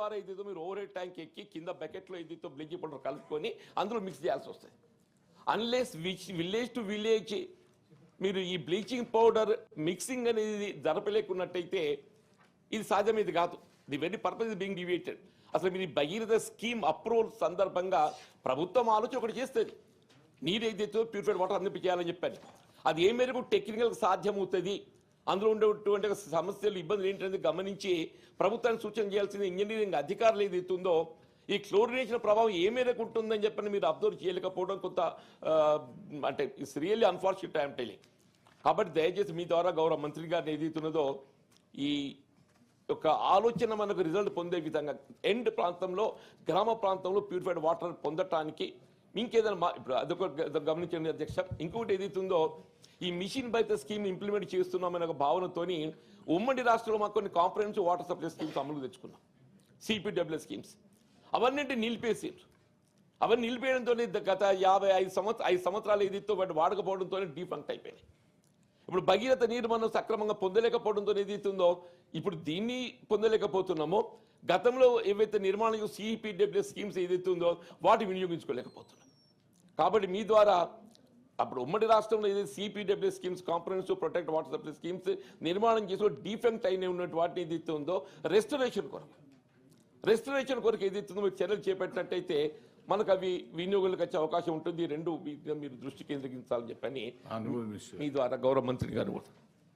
ద్వారా ఏదైతే మీరు ఓవర్ హెడ్ ట్యాంక్ ఎక్కి కింద బకెట్లో ఏదైతే బ్లీచింగ్ పౌడర్ కలుపుకొని అందులో మిక్స్ చేయాల్సి వస్తుంది. అన్లెస్ విలేజ్ టు విలేజ్ మీరు ఈ బ్లీచింగ్ పౌడర్ మిక్సింగ్ అనేది జరపలేకున్నట్టయితే ఇది సాధ్యమేది కాదు. The very purpose is being deviated. అసలు మీరు భగీరథ స్కీమ్ అప్రూవల్ సందర్భంగా ప్రభుత్వం ఆలోచన ఒకటి చేస్తుంది, నీరు ఏదైతే ప్యూరిఫైడ్ వాటర్ అందించాలని చెప్పాను. అది ఏ మేరకు టెక్నికల్గా సాధ్యమవుతుంది, అందులో ఉండేటువంటి సమస్యలు ఇబ్బందులు ఏంటనేది గమనించి ప్రభుత్వానికి సూచన చేయాల్సిన ఇంజనీరింగ్ అధికారులు ఏదైతే ఉందో ఈ క్లోరినేషన్ ప్రభావం ఏ మేరకు ఉంటుందని చెప్పని మీరు అబ్జర్వ్ చేయలేకపోవడం కొంత అంటే it's really unfortunate I'm telling. కాబట్టి దయచేసి మీ ద్వారా గౌరవ మంత్రి గారిని ఏదైతున్నదో ఈ యొక్క ఆలోచన మనకు రిజల్ట్ పొందే విధంగా ఎండ్ ప్రాంతంలో గ్రామ ప్రాంతంలో ప్యూరిఫైడ్ వాటర్ పొందటానికి ఇంకేదైనా ఇప్పుడు అదొక గమనించండి అధ్యక్ష. ఇంకొకటి ఏదైతుందో ఈ mission by the scheme implement చేస్తున్నామనే ఒక భావనతోని ఉమ్మడి రాష్ట్రంలో మాకు కొన్ని కాంప్రహెన్సివ్ వాటర్ సప్లై స్కీమ్స్ అమలు తెచ్చుకున్నాం, సిపిడబ్ల్యూ స్కీమ్స్. అవన్నీ నిలిపేసారు. అవన్నీ నిలిపేయడంతో గత 5 సంవత్సరాలు ఏదైతే వాటి వాడకపోవడంతో డీఫంక్ట్ అయిపోయినాయి. ఇప్పుడు భగీరథ నీరు మనం సక్రమంగా పొందలేకపోవడంతో ఏదైతుందో ఇప్పుడు దీన్ని పొందలేకపోతున్నామో గతంలో ఏవైతే నిర్మాణం సిపిడబ్ల్యూ స్కీమ్స్ ఏదైతే ఉందో వాటి వినియోగించుకోలేకపోతున్నాం. కాబట్టి మీ ద్వారా అప్పుడు ఉమ్మడి రాష్ట్రంలో ఏదైతే CPW schemes comprehensive protect water supply schemes నిర్మాణం చేసి డీఫెక్ట్ అయిన ఉన్నటువంటి వాటిని ఏదైతే ఉందో రెస్టరేషన్ కొరకు ఏదైతుందో మీరు చర్యలు చేపట్టినట్టయితే మనకు అవి వినియోగులకు వచ్చే అవకాశం ఉంటుంది. రెండు మీరు దృష్టి కేంద్రీకరించాలని చెప్పని మీ ద్వారా గౌరవ మంత్రి గారు